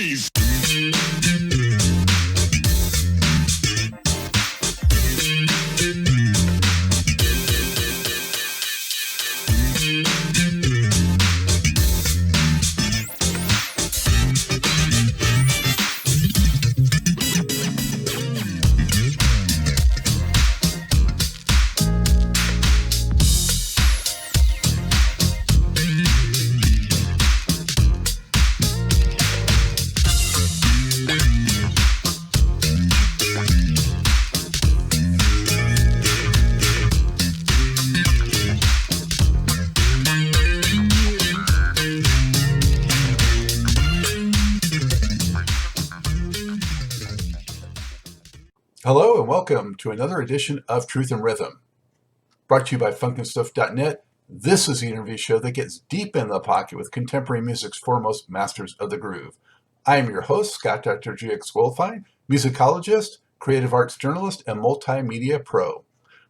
freeze! Hello and welcome to another edition of Truth and Rhythm. Brought to you by funkinstuff.net, this is the interview show that gets deep in the pocket with contemporary music's foremost masters of the groove. I am your host, Scott Dr. GX Goldfine, musicologist, creative arts journalist, and multimedia pro.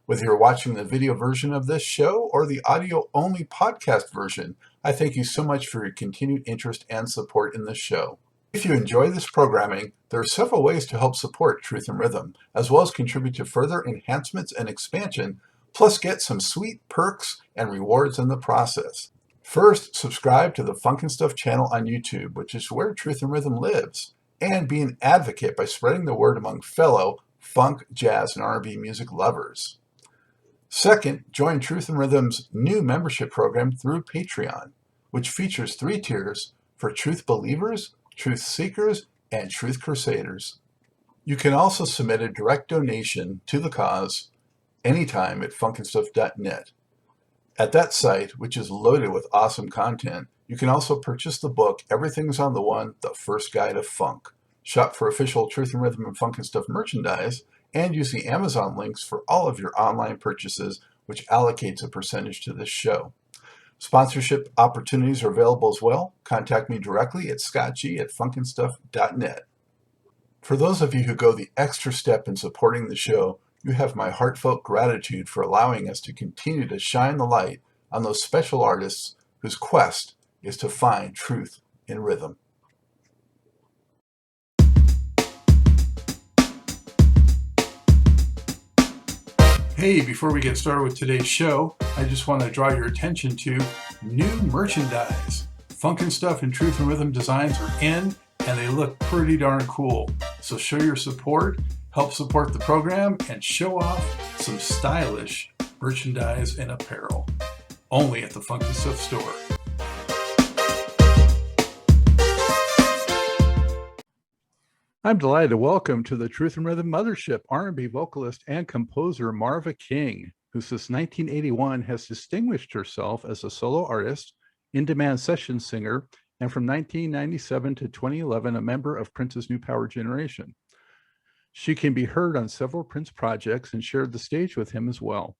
Whether you're watching the video version of this show or the audio-only podcast version, I thank you so much for your continued interest and support in this show. If you enjoy this programming, there are several ways to help support Truth and Rhythm, as well as contribute to further enhancements and expansion, plus get some sweet perks and rewards in the process. First, subscribe to the Funk and Stuff channel on YouTube, which is where Truth and Rhythm lives, and be an advocate by spreading the word among fellow funk, jazz, and R&B music lovers. Second, join Truth and Rhythm's new membership program through Patreon, which features 3 tiers for truth believers, truth seekers, and truth crusaders. You can also submit a direct donation to the cause anytime at funkinstuff.net. At that site, which is loaded with awesome content, you can also purchase the book Everything's on the One, The First Guide of Funk. Shop for official Truth and Rhythm and Funk and Stuff merchandise, and use the Amazon links for all of your online purchases, which allocates a percentage to this show. Sponsorship opportunities are available as well. Contact me directly at scottg@funkinstuff.net. For those of you who go the extra step in supporting the show, you have my heartfelt gratitude for allowing us to continue to shine the light on those special artists whose quest is to find truth in rhythm. Hey, before we get started with today's show, I just want to draw your attention to new merchandise. Funk and Stuff and Truth and Rhythm designs are in, and they look pretty darn cool. So show your support, help support the program, and show off some stylish merchandise and apparel. Only at the Funk and Stuff store. I'm delighted to welcome to the Truth and Rhythm Mothership R&B vocalist and composer Marva King, who since 1981 has distinguished herself as a solo artist, in-demand session singer, and from 1997 to 2011 a member of Prince's New Power Generation. She can be heard on several Prince projects and shared the stage with him as well.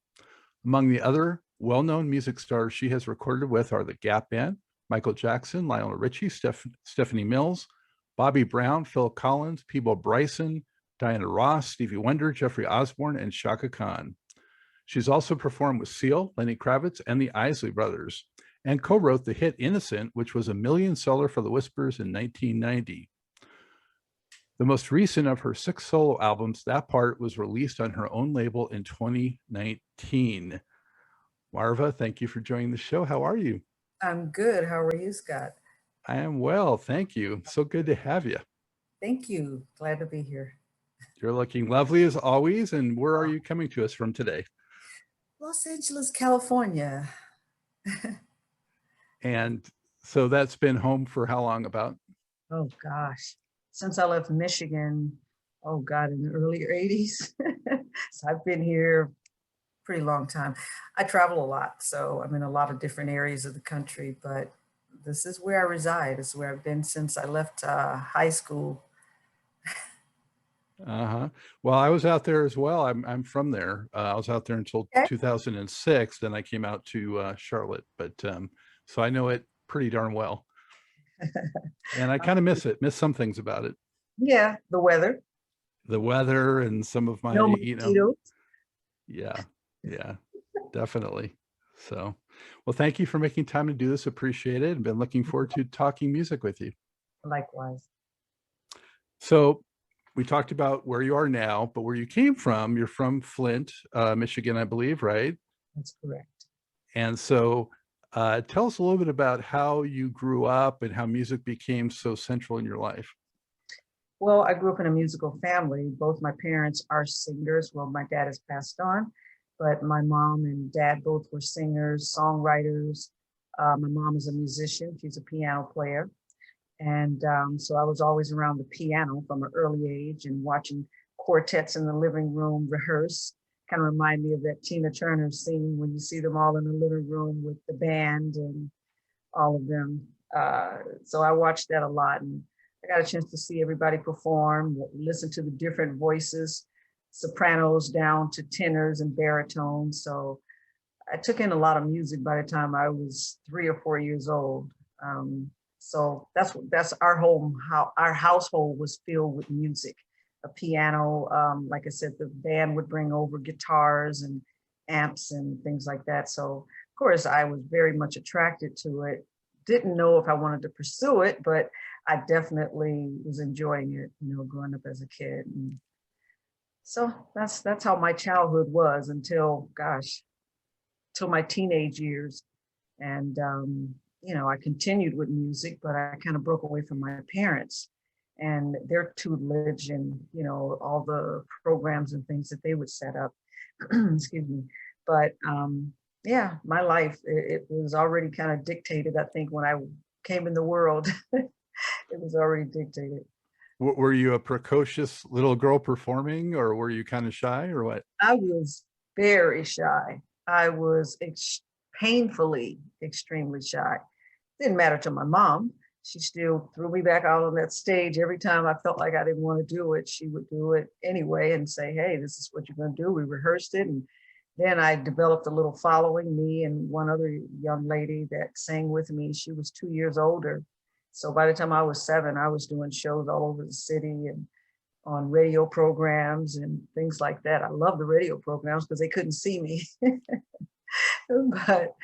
Among the other well-known music stars she has recorded with are the Gap Band, Michael Jackson, Lionel Richie, Stephanie Mills, Bobby Brown, Phil Collins, Peabo Bryson, Diana Ross, Stevie Wonder, Jeffrey Osborne, and Chaka Khan. She's also performed with Seal, Lenny Kravitz, and the Isley brothers, and co-wrote the hit Innocent, which was a million seller for the Whispers in 1990. The most recent of her 6 solo albums, That Part, was released on her own label in 2019. Marva, thank you for joining the show. How are you? I'm good. How are you, Scott? I am well, thank you. So good to have you. Thank you. Glad to be here. You're looking lovely as always. And where are you coming to us from today? Los Angeles, California. And so that's been home for how long about? Oh, gosh. Since I left Michigan, oh, God, in the early 80s. So I've been here pretty long time. I travel a lot, so I'm in a lot of different areas of the country, but this is where I reside. This is where I've been since I left high school. Well, I was out there as well. I'm from there. I was out there until 2006. Then I came out to Charlotte, but so I know it pretty darn well. And I kind of miss some things about it. Yeah, the weather. And some of my, yeah, definitely. So, well, thank you for making time to do this. Appreciate it. I've been looking forward to talking music with you. Likewise. So we talked about where you are now, but where you came from, you're from Flint, Michigan, I believe, right? That's correct. And so tell us a little bit about how you grew up and how music became so central in your life. Well, I grew up in a musical family. Both my parents are singers. Well, my dad has passed on, but my mom and dad both were singers, songwriters. My mom is a musician. She's a piano player. And so I was always around the piano from an early age and watching quartets in the living room rehearse. Kind of remind me of that Tina Turner scene when you see them all in the living room with the band and all of them. So I watched that a lot, and I got a chance to see everybody perform, listen to the different voices, sopranos down to tenors and baritones. So I took in a lot of music by the time I was 3 or 4 years old. So that's our home. How our household was filled with music, a piano. Like I said, the band would bring over guitars and amps and things like that. So of course, I was very much attracted to it. Didn't know if I wanted to pursue it, but I definitely was enjoying it, growing up as a kid. And so that's how my childhood was until, gosh, till my teenage years. And I continued with music, but I kind of broke away from my parents and their tutelage and, all the programs and things that they would set up. Excuse me. But yeah, my life, it was already kind of dictated. I think when I came in the world, it was already dictated. Were you a precocious little girl performing, or were you kind of shy, or what? I was very shy. I was painfully extremely shy. Didn't matter to my mom. She still threw me back out on that stage every time I felt like I didn't want to do it. She would do it anyway and say, "Hey, this is what you're going to do." We rehearsed it, and then I developed a little following. Me and one other young lady that sang with me. She was 2 years older, so by the time I was 7, I was doing shows all over the city and on radio programs and things like that. I love the radio programs because they couldn't see me. But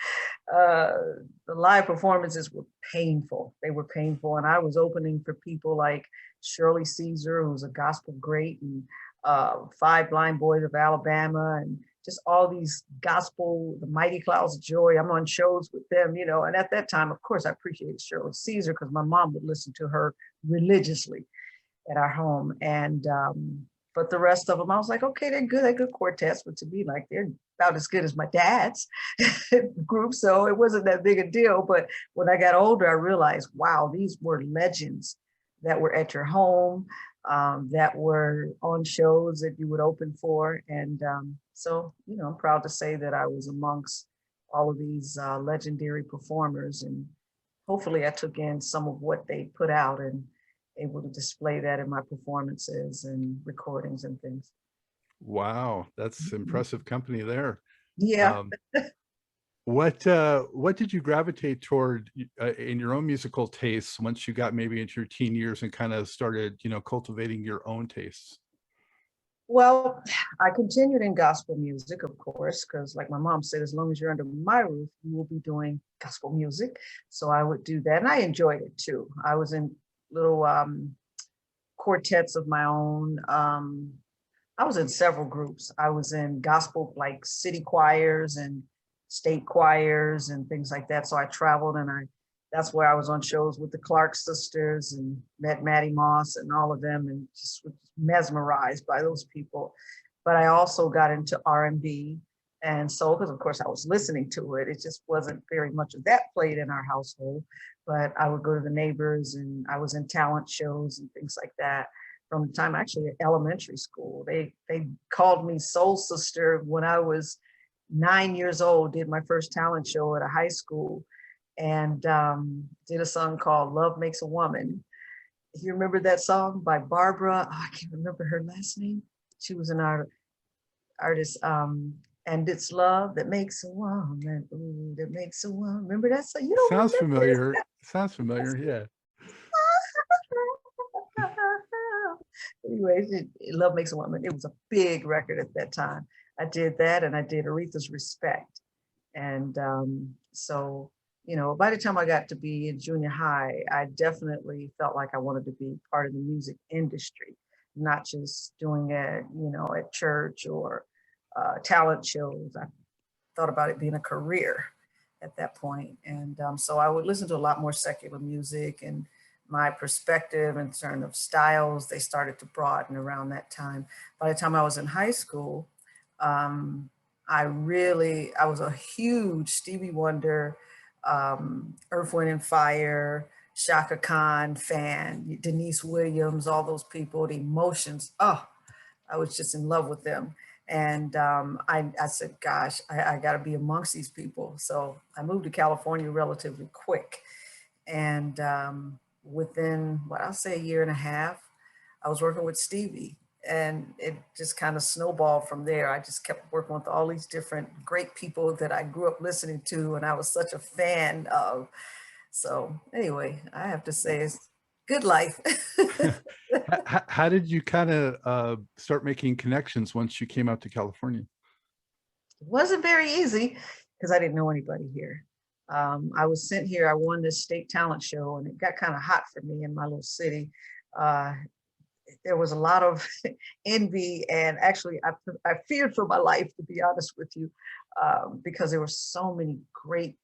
the live performances were painful. They were painful. And I was opening for people like Shirley Caesar, who's a gospel great, and Five Blind Boys of Alabama, and just all these gospel, the Mighty Clouds of Joy. I'm on shows with them, And at that time, of course, I appreciated Shirley Caesar because my mom would listen to her religiously at our home. And but the rest of them, I was like, okay, they're good quartets, but to me, like, they're about as good as my dad's group. So it wasn't that big a deal. But when I got older, I realized, wow, these were legends that were at your home, that were on shows that you would open for. And so, I'm proud to say that I was amongst all of these legendary performers. And hopefully I took in some of what they put out and able to display that in my performances and recordings and things. Wow, that's impressive company there. Yeah. What did you gravitate toward in your own musical tastes once you got maybe into your teen years and kind of started, cultivating your own tastes? Well, I continued in gospel music, of course, because like my mom said, as long as you're under my roof, you will be doing gospel music. So I would do that. And I enjoyed it too. I was in little quartets of my own. I was in several groups. I was in gospel, like city choirs and state choirs and things like that. So I traveled, and that's where I was on shows with the Clark sisters and met Mattie Moss and all of them, and just was mesmerized by those people. But I also got into R&B and soul because, of course, I was listening to it. It just wasn't very much of that played in our household. But I would go to the neighbors, and I was in talent shows and things like that. From the time actually at elementary school, they called me Soul Sister when I was 9 years old. Did my first talent show at a high school, and did a song called "Love Makes a Woman." You remember that song by Barbara? Oh, I can't remember her last name. She was an artist. And it's love that makes a woman. Ooh, that makes a woman. Remember that song? You don't Sounds remember familiar. this? Sounds familiar. Yeah. Anyway, Love Makes a Woman. It was a big record at that time. I did that, and I did Aretha's Respect. And so, by the time I got to be in junior high, I definitely felt like I wanted to be part of the music industry, not just doing it, at church or talent shows. I thought about it being a career at that point. And so I would listen to a lot more secular music, and my perspective in terms of styles, they started to broaden around that time. By the time I was in high school, um, I was a huge Stevie Wonder, Earth, Wind and Fire, Chaka Khan fan, Denise Williams, all those people, the Emotions. Oh, I was just in love with them. And I said, gosh, I got to be amongst these people. So I moved to California relatively quick. And within, what I'll say, a year and a half, I was working with Stevie. And it just kind of snowballed from there. I just kept working with all these different great people that I grew up listening to and I was such a fan of. So anyway, I have to say it's good life. How did you kind of start making connections once you came out to California? It wasn't very easy because I didn't know anybody here. I was sent here. I won this state talent show, and it got kind of hot for me in my little city. Uh, there was a lot of envy, and actually, I feared for my life, to be honest with you, because there were so many great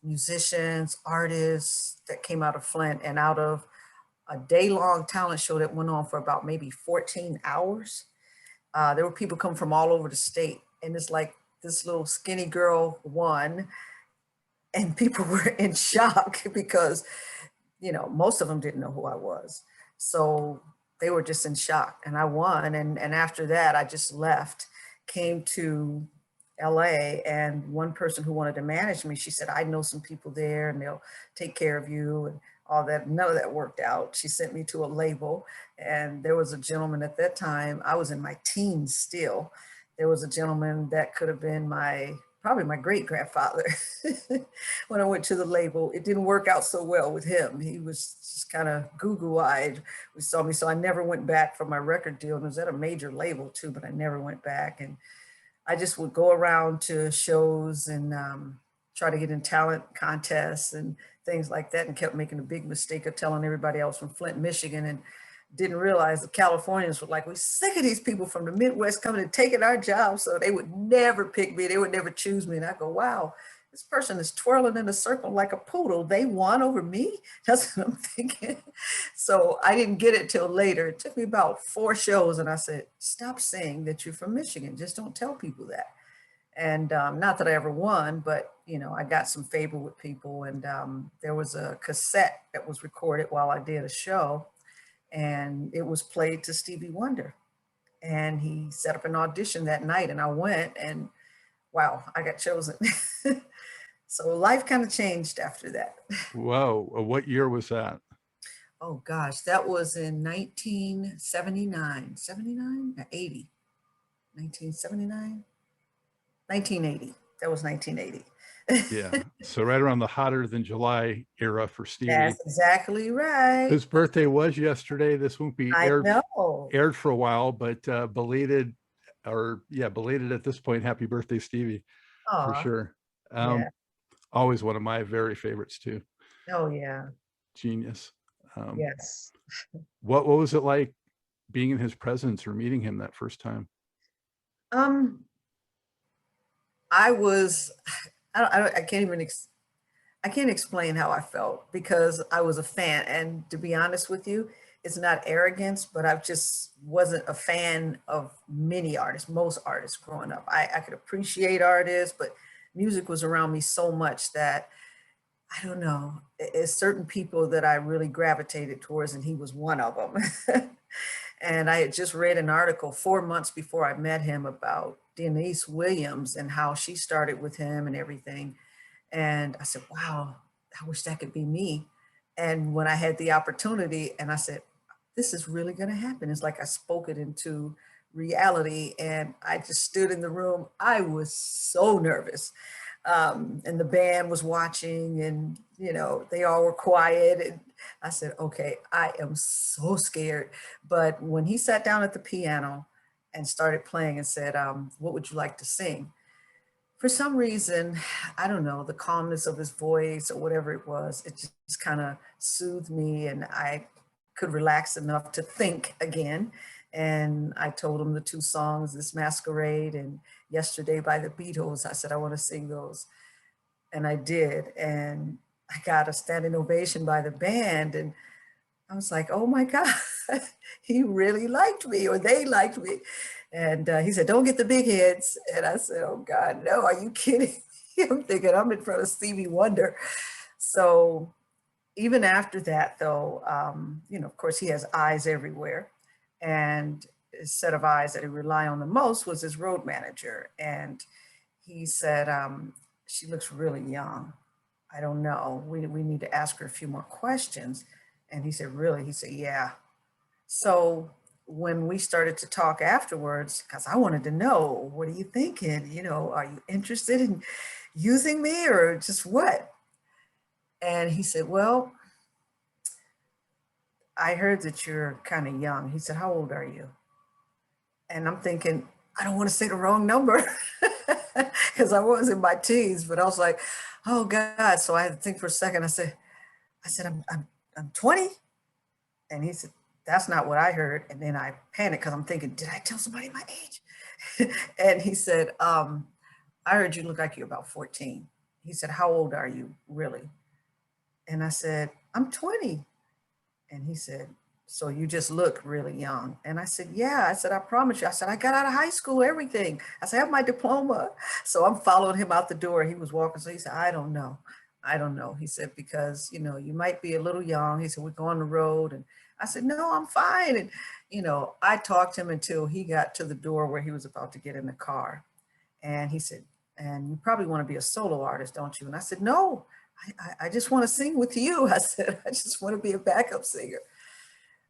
musicians, artists that came out of Flint, and out of a day-long talent show that went on for about maybe 14 hours. There were people coming from all over the state, and it's like this little skinny girl won, and people were in shock because, most of them didn't know who I was. So they were just in shock, and I won. And after that, I just left, came to LA, and one person who wanted to manage me, she said, I know some people there and they'll take care of you and all that. None of that worked out. She sent me to a label, and there was a gentleman at that time, I was in my teens still. There was a gentleman that could have been probably my great grandfather. When I went to the label, it didn't work out so well with him. He was just kind of goo-goo-eyed. We saw me, so I never went back for my record deal. And it was at a major label too, but I never went back. And I just would go around to shows and try to get in talent contests and things like that, and kept making a big mistake of telling everybody I was from Flint, Michigan, and didn't realize the Californians were like, we're sick of these people from the Midwest coming and taking our jobs, so they would never pick me. They would never choose me. And I go, wow, this person is twirling in a circle like a poodle. They won over me? That's what I'm thinking. So I didn't get it till later. It took me about 4 shows, and I said, stop saying that you're from Michigan. Just don't tell people that. And not that I ever won, but I got some favor with people. And there was a cassette that was recorded while I did a show, and it was played to Stevie Wonder. And he set up an audition that night, and I went, and wow, I got chosen. So life kind of changed after that. Whoa, what year was that? Oh gosh, that was in 1979, 79, 80, 1979, 1980. That was 1980. Yeah, so right around the hotter than July era for Stevie. That's exactly right. His birthday was yesterday. This won't be aired for a while, but belated at this point. Happy birthday, Stevie. Aww. For sure. Yeah. Always one of my very favorites too. Oh yeah. Genius. Yes. What was it like being in his presence or meeting him that first time? I can't explain how I felt, because I was a fan. And to be honest with you, it's not arrogance, but I just wasn't a fan of many artists, most artists growing up. I could appreciate artists, but music was around me so much that, I don't know, it's certain people that I really gravitated towards, and he was one of them. And I had just read an article 4 months before I met him about Denise Williams and how she started with him and everything. And I said, wow, I wish that could be me. And when I had the opportunity, and I said, this is really going to happen. It's like I spoke it into reality, and I just stood in the room. I was so nervous. And the band was watching, and they all were quiet, and I said, okay, I am so scared. But when he sat down at the piano and started playing and said, what would you like to sing? For some reason, I don't know, the calmness of his voice or whatever it was, it just kind of soothed me, and I could relax enough to think again. And I told him the two songs, This Masquerade and Yesterday by the Beatles. I said, I want to sing those. And I did. And I got a standing ovation by the band. And I was like, oh my God, he really liked me, or they liked me. And he said, don't get the big heads. And I said, oh God, no, are you kidding me? I'm thinking I'm in front of Stevie Wonder. So even after that, though, you know, of course, he has eyes everywhere. And his set of eyes that he relied on the most was his road manager. And he said, she looks really young. I don't know. We need to ask her a few more questions. And he said, really? He said, yeah. So when we started to talk afterwards, because I wanted to know, what are you thinking? You know, are you interested in using me or just what? And he said, well, I heard that you're kind of young. He said, how old are you? And I'm thinking, I don't want to say the wrong number because I was in my teens, but I was like, oh God. So I had to think for a second. I said, I'm 20. And he said, that's not what I heard. And then I panicked because I'm thinking, did I tell somebody my age? And he said, I heard you look like you're about 14. He said, how old are you really? And I said, I'm 20. And he said, so you just look really young. And I said, yeah. I said, I promise you. I said, I got out of high school, everything. I said, I have my diploma. So I'm following him out the door. He was walking. So he said, I don't know. I don't know. He said, because, you know, you might be a little young. He said, we're going on the road. And I said, no, I'm fine. And, you know, I talked to him until he got to the door where he was about to get in the car. And he said, and you probably want to be a solo artist, don't you? And I said, no, I just want to sing with you. I said, I just want to be a backup singer.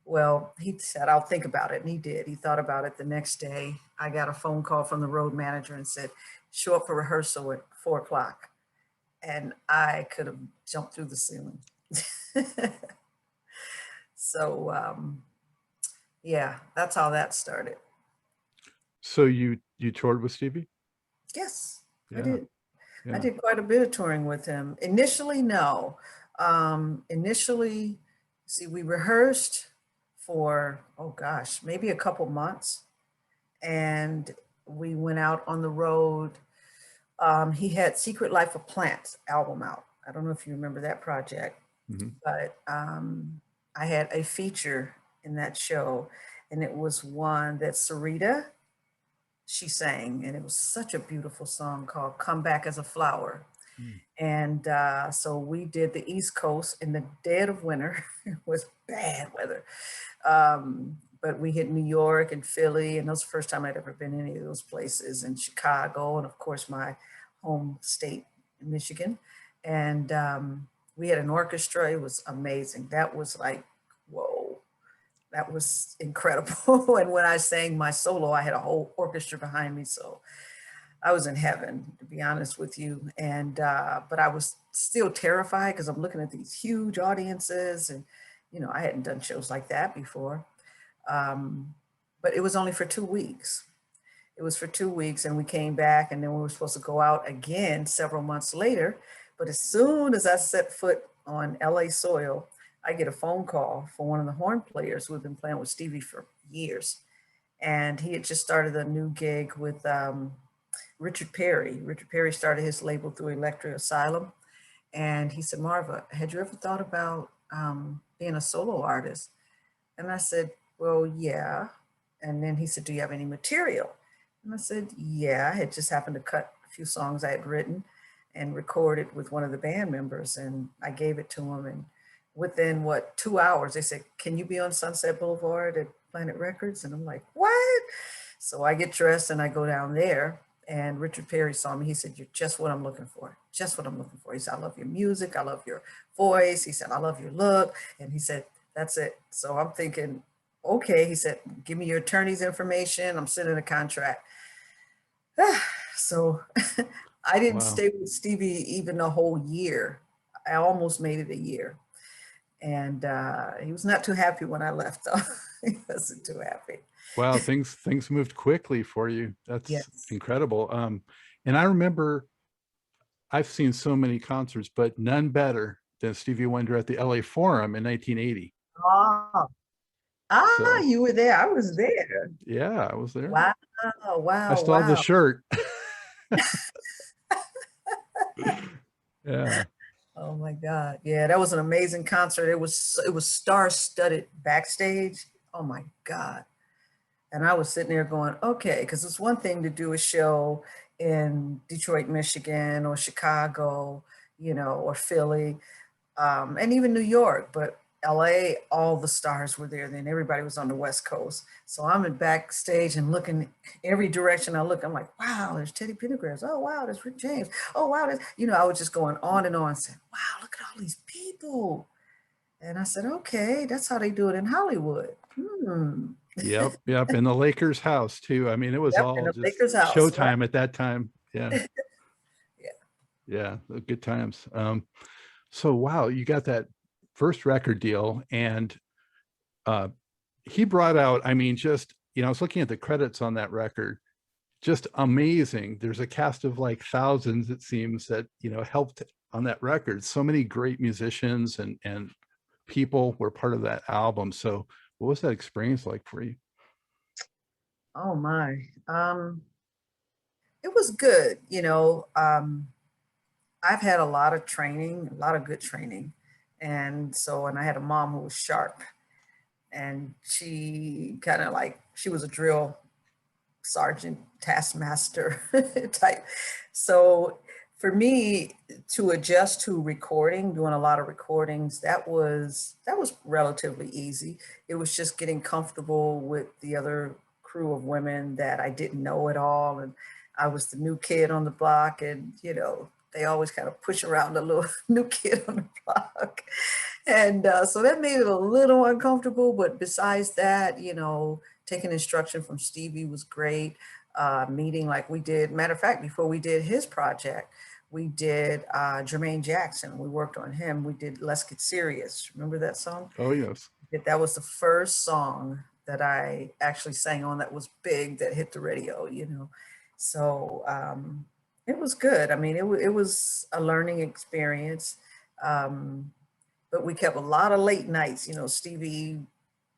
Well, he said, I'll think about it. And he did. He thought about it the next day. I got a phone call from the road manager and said, show up for rehearsal at 4 o'clock. And I could have jumped through the ceiling. So, yeah, that's how that started. So you toured with Stevie? Yes, Yeah. I did. Yeah. I did quite a bit of touring with him. Initially, no. Initially, see, we rehearsed for, oh gosh, maybe a couple months. And we went out on the road. He had Secret Life of Plants album out. I don't know if you remember that project, but I had a feature in that show, and it was one that Sarita, she sang, and it was such a beautiful song called Come Back as a Flower. And so we did the East Coast in the dead of winter. It was bad weather. But we hit New York and Philly, and that was the first time I'd ever been in any of those places, and Chicago, and of course my home state, Michigan. And we had an orchestra. It was amazing. That was like, whoa, that was incredible. And when I sang my solo, I had a whole orchestra behind me. So I was in heaven, to be honest with you. And, but I was still terrified because I'm looking at these huge audiences, and, you know, I hadn't done shows like that before. But it was only for 2 weeks. It was for 2 weeks, and we came back, and then we were supposed to go out again several months later. But as soon as I set foot on LA soil, I get a phone call from one of the horn players who had been playing with Stevie for years. And he had just started a new gig with Richard Perry. Richard Perry started his label through Electric Asylum. And he said, Marva, had you ever thought about being a solo artist? And I said, well, yeah. And then he said, do you have any material? And I said, yeah. I had just happened to cut a few songs I had written and recorded with one of the band members. And I gave it to him. And within 2 hours, they said, can you be on Sunset Boulevard at Planet Records? And I'm like, what? So I get dressed and I go down there. And Richard Perry saw me. He said, you're just what I'm looking for. Just what I'm looking for. He said, I love your music. I love your voice. He said, I love your look. And he said, that's it. So I'm thinking, okay. He said, give me your attorney's information. I'm sending a contract. So I didn't stay with Stevie even a whole year. I almost made it a year. And he was not too happy when I left, though. He wasn't too happy. Wow, things moved quickly for you. That's Yes. incredible. And I remember I've seen so many concerts, but none better than Stevie Wonder at the LA Forum in 1980. Oh, So you were there. I was there. yeah, I was there. Wow, I wow, still have the wow. shirt. Yeah. Oh my God. Yeah, that was an amazing concert. It was star-studded backstage. Oh my God. And I was sitting there going, okay, because it's one thing to do a show in Detroit, Michigan, or Chicago, or Philly, and even New York, but LA, all the stars were there then. Everybody was on the West Coast. So I'm in backstage and looking every direction I look, I'm like, wow, there's Teddy Pendergrass. Oh, wow, there's Rick James. Oh, wow. I was just going on and on, saying, wow, look at all these people. And I said, okay, that's how they do it in Hollywood. Yep. In the Lakers house too. I mean, it was Yep, in all the just Lakers house. showtime at that time. Yeah. Yeah. Yeah. Good times. So wow, you got that first record deal, and he brought out, I mean, just, I was looking at the credits on that record, just amazing. There's a cast of like thousands, it seems, that, helped on that record. So many great musicians and people were part of that album. So what was that experience like for you? Oh my. It was good. I've had a lot of training, a lot of good training. And I had a mom who was sharp, and she kind of like, she was a drill sergeant, taskmaster type. So for me to adjust to recording, doing a lot of recordings, that was relatively easy. It was just getting comfortable with the other crew of women that I didn't know at all. And I was the new kid on the block, and they always kind of push around the little new kid on the block. And so that made it a little uncomfortable. But besides that, taking instruction from Stevie was great. Meeting like we did. Matter of fact, before we did his project, we did Jermaine Jackson. We worked on him. We did Let's Get Serious. Remember that song? Oh, yes. That was the first song that I actually sang on that was big, that hit the radio, So it was good. I mean, it was a learning experience. But we kept a lot of late nights. Stevie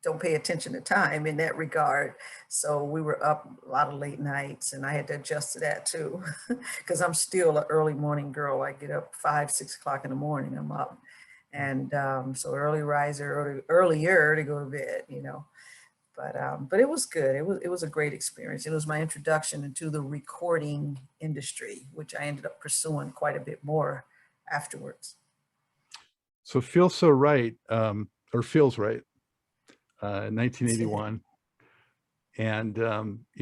don't pay attention to time in that regard. So we were up a lot of late nights, and I had to adjust to that too, because I'm still an early morning girl. I get up 5, 6 o'clock in the morning, I'm up. And so early riser, earlier to go to bed, But it was good. It was a great experience. It was my introduction into the recording industry, which I ended up pursuing quite a bit more afterwards. So Feels So Right, or Feels Right, 1981. And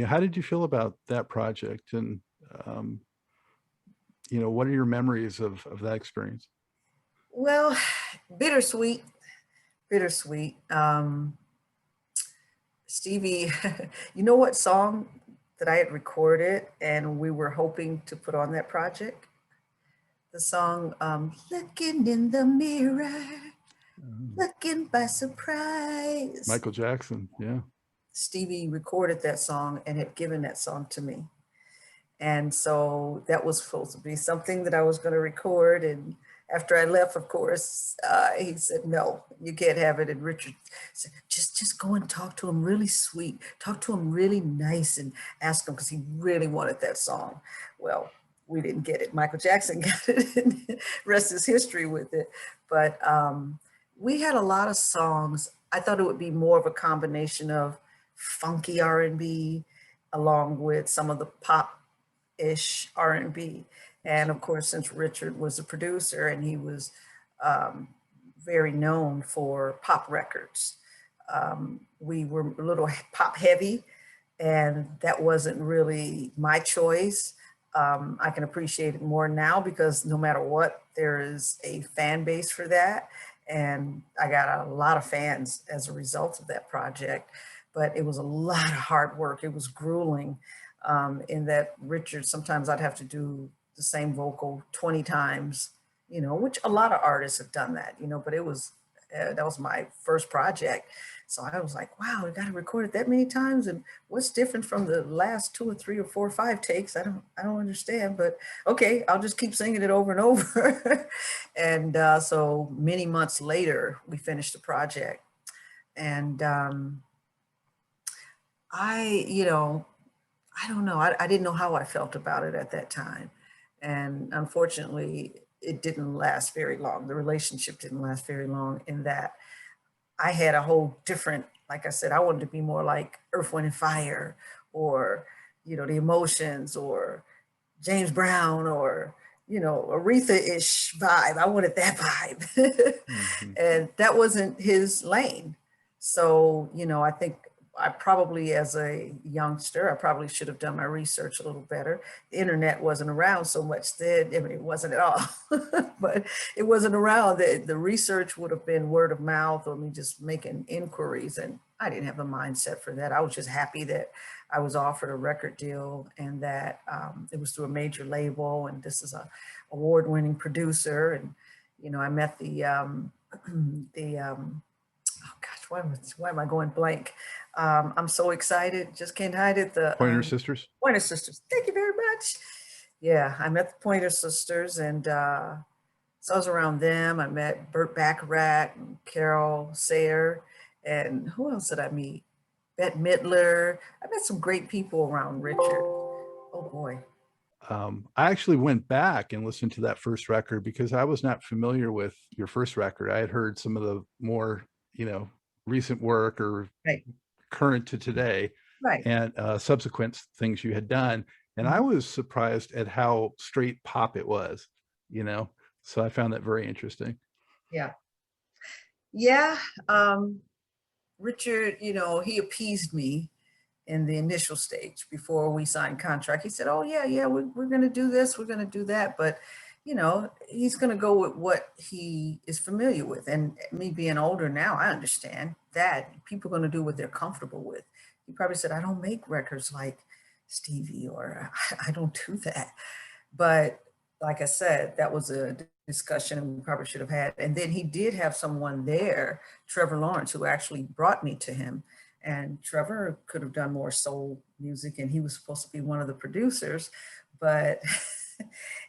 how did you feel about that project? And what are your memories of that experience? Well, bittersweet. Stevie, you know what song that I had recorded and we were hoping to put on that project? The song, Looking in the Mirror, Looking by Surprise. Michael Jackson, yeah. Stevie recorded that song and had given that song to me. And so that was supposed to be something that I was going to record. And after I left, of course, he said, no, you can't have it. And Richard said, just go and talk to him really sweet, talk to him really nice, and ask him, because he really wanted that song. Well, we didn't get it. Michael Jackson got it, and rest is history with it. But we had a lot of songs. I thought it would be more of a combination of funky R&B along with some of the pop-ish R&B. And of course, since Richard was a producer and he was very known for pop records, we were a little pop heavy, and that wasn't really my choice. I can appreciate it more now because no matter what, there is a fan base for that. And I got a lot of fans as a result of that project, but it was a lot of hard work. It was grueling in that Richard, sometimes I'd have to do the same vocal 20 times, which a lot of artists have done that, but it was That was my first project. So I was like, wow, we got to record it that many times. And what's different from the last 2 or 3 or 4 or 5 takes? I don't understand, but okay, I'll just keep singing it over and over. And so many months later, we finished the project. And you know, I don't know. I didn't know how I felt about it at that time. And unfortunately, it didn't last very long. The relationship didn't last very long in that I had a whole different, like I said, I wanted to be more like Earth, Wind and Fire, or, you know, the Emotions, or James Brown, or, you know, Aretha-ish vibe. I wanted that vibe. Mhm. And that wasn't his lane. So, you know, I think I probably, as a youngster, I probably should have done my research a little better. The internet wasn't around so much then. I mean, it wasn't at all, but it wasn't around. The research would have been word of mouth or me just making inquiries. And I didn't have the mindset for that. I was just happy that I was offered a record deal and that it was through a major label. And this is a award-winning producer. And, you know, I met oh gosh, why am I going blank? I'm so excited, just can't hide it. The Pointer Sisters. Pointer Sisters, thank you very much. Yeah, I met the Pointer Sisters, and so I was around them. I met Burt Bacharach and Carol Sayer, and who else did I meet? Bette Midler. I met some great people around Richard. Oh boy. I actually went back and listened to that first record because I was not familiar with your first record. I had heard some of the more, you know, recent work or Right. current to today, Right. and subsequent things you had done. And I was surprised at how straight pop it was, you know, so I found that very interesting. Yeah. Yeah. Richard, you know, he appeased me in the initial stage before we signed contract. He said, oh yeah, we're going to do this, we're going to do that. But, you know, he's going to go with what he is familiar with. And me being older now, I understand that people are going to do what they're comfortable with. He probably said, I don't make records like Stevie, or I don't do that. But like I said, that was a discussion we probably should have had. And then he did have someone there, Trevor Lawrence, who actually brought me to him. And Trevor could have done more soul music, and he was supposed to be one of the producers, but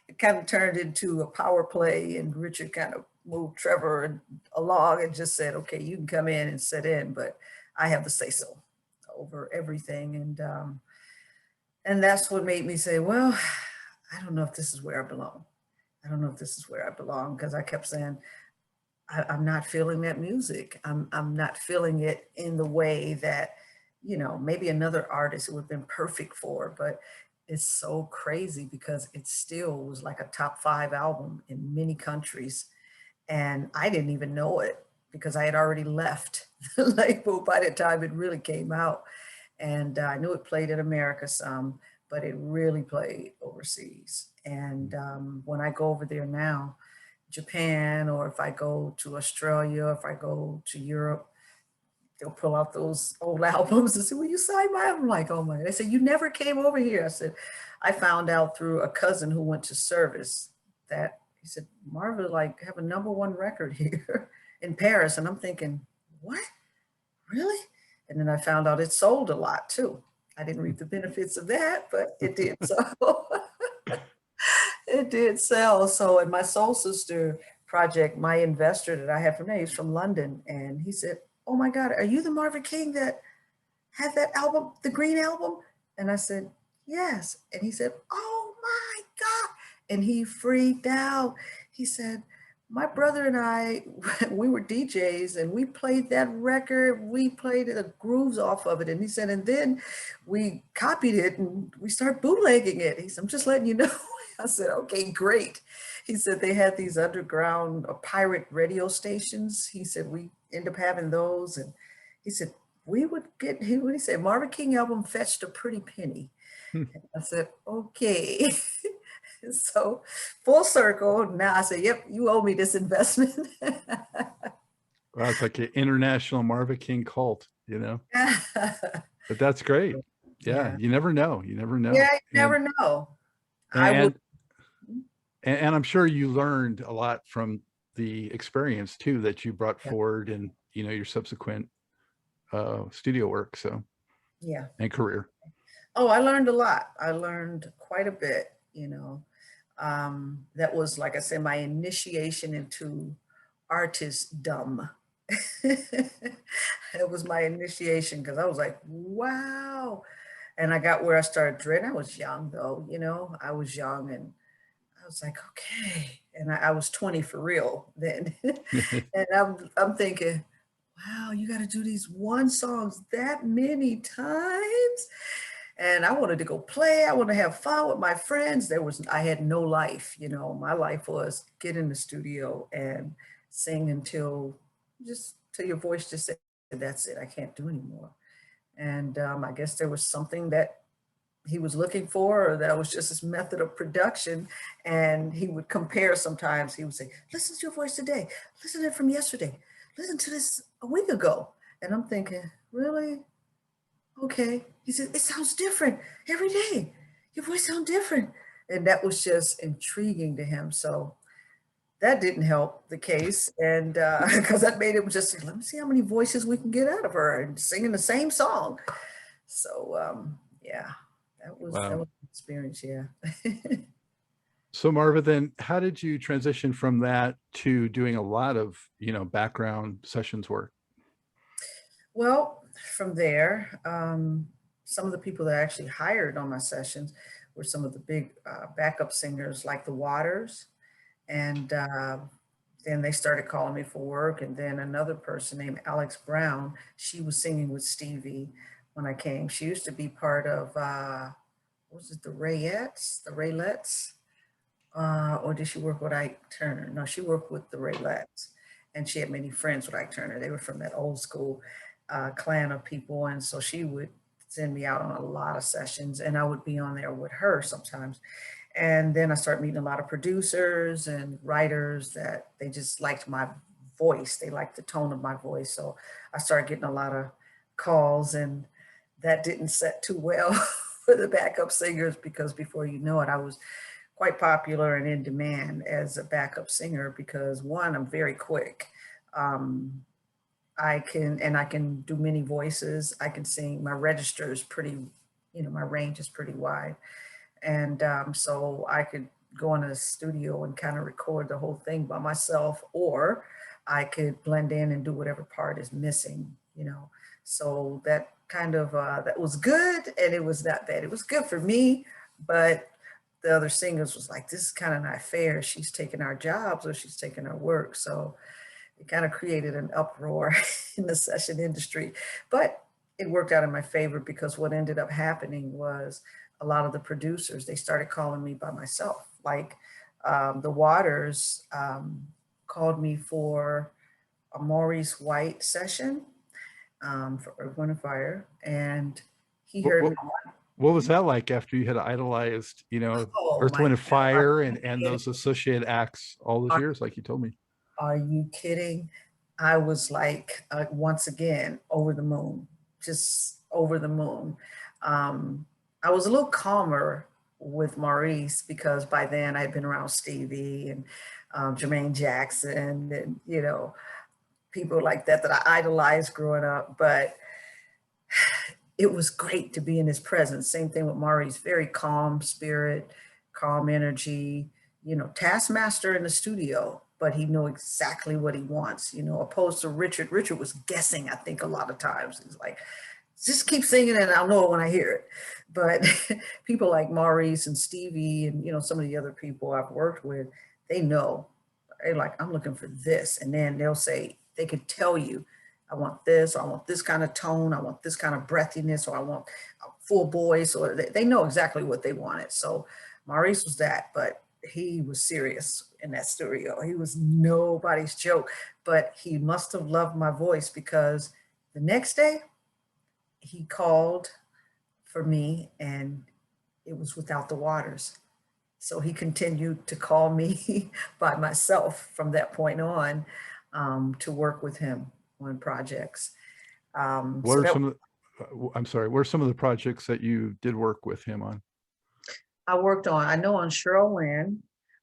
it kind of turned into a power play, and Richard kind of moved Trevor along and just said, okay, you can come in and sit in, but I have the say so over everything. And that's what made me say, well, I don't know if this is where I belong. I don't know if this is where I belong, because I kept saying, I'm not feeling that music. I'm not feeling it in the way that, you know, maybe another artist it would have been perfect for, but it's so crazy because it still was like a top 5 album in many countries. And I didn't even know it because I had already left the label by the time it really came out. And I knew it played in America some, but it really played overseas. And when I go over there now, Japan, or if I go to Australia, if I go to Europe, they'll pull out those old albums and say, will you sign my album? I'm like, oh my, they said, you never came over here. I said, I found out through a cousin who went to service that he said, Marva, like, have a #1 record here in Paris. And I'm thinking, what, really? And then I found out it sold a lot too. I didn't reap the benefits of that, but it did so. It did sell. So in my Soul Sister project, my investor that I had from there, he's from London. And he said, oh my God, are you the Marva King that had that album, the Green Album? And I said, yes. And he said, oh my God. And he freaked out. He said, my brother and I, we were DJs and we played that record. We played the grooves off of it. And he said, and then we copied it and we started bootlegging it. He said, I'm just letting you know. I said, okay, great. He said they had these underground pirate radio stations. He said, we end up having those. And he said, we would get, he said, Marva King album fetched a pretty penny. And I said, okay. So full circle. Now I say, yep, you owe me this investment. Wow, it's like an international Marva King cult, you know, but that's great. Yeah. You never know. You never know. Yeah, you never know. And I'm sure you learned a lot from the experience too that you brought Yeah. forward in, you know, your subsequent studio work, so, Yeah. and career. Oh, I learned a lot. I learned quite a bit, you know. That was, like I said, my initiation into artistdom. It was my initiation because I was like, wow. And I got where I started dreading. I was young though, you know, I was young and I was like, okay. And I was 20 for real then. And I'm thinking, wow, you got to do these one songs that many times. And I wanted to go play. I wanted to have fun with my friends. I had no life, you know. My life was get in the studio and sing till your voice just said, that's it. I can't do anymore. And I guess there was something that he was looking for, or that was just his method of production. And he would compare sometimes. He would say, listen to your voice today. Listen to it from yesterday. Listen to this a week ago. And I'm thinking, really? Okay. He said, it sounds different every day. Your voice sounds different. And that was just intriguing to him. So that didn't help the case. And because that made him just say, let me see how many voices we can get out of her and singing the same song. So yeah, that Wow. was an experience. Yeah. So Marva, then how did you transition from that to doing a lot of, you know, background sessions work? Well, from there, some of the people that I actually hired on my sessions were some of the big backup singers like the Waters. And then they started calling me for work. And then another person named Alex Brown, she was singing with Stevie when I came. She used to be part of, what was it, the Raylettes? Or did she work with Ike Turner? No, she worked with the Raylettes. And she had many friends with Ike Turner. They were from that old school clan of people. And so she would send me out on a lot of sessions and I would be on there with her sometimes. And then I started meeting a lot of producers and writers that they just liked my voice. They liked the tone of my voice. So I started getting a lot of calls and that didn't set too well for the backup singers because before you know it, I was quite popular and in demand as a backup singer because one, I'm very quick. I can do many voices. I can sing. My register is pretty, you know, my range is pretty wide. And so I could go in a studio and kind of record the whole thing by myself, or I could blend in and do whatever part is missing, you know. So that kind of, that was good and it was not bad. It was good for me, but the other singers was like, this is kind of not fair. She's taking our jobs or she's taking our work. So it kind of created an uproar in the session industry, but it worked out in my favor because what ended up happening was a lot of the producers, they started calling me by myself. Like the Waters called me for a Maurice White session for Earth, Wind and Fire. And he What, heard what, me. what was that like after you had idolized, you know, Oh Earth, my Wind and God. Fire and those associated acts all those years, like you told me? Are you kidding? I was like, once again, over the moon, just over the moon. I was a little calmer with Maurice because by then I'd been around Stevie and Jermaine Jackson and, you know, people like that that I idolized growing up. But it was great to be in his presence. Same thing with Maurice, very calm spirit, calm energy, you know, taskmaster in the studio, but he knew exactly what he wants, you know, opposed to Richard. Richard was guessing, I think, a lot of times. He's like, just keep singing and I'll know it when I hear it. But people like Maurice and Stevie and, you know, some of the other people I've worked with, they know. They're like, I'm looking for this. And then they'll say, they could tell you, I want this, or I want this kind of tone, I want this kind of breathiness, or I want a full voice, or they know exactly what they wanted. So Maurice was that, but he was serious in that studio. He was nobody's joke, but he must have loved my voice because the next day he called for me and it was without the Waters. So he continued to call me by myself from that point on to work with him on projects. What So are that some of I'm sorry, what are some of the projects that you did work with him on? I know on Cheryl Lynn,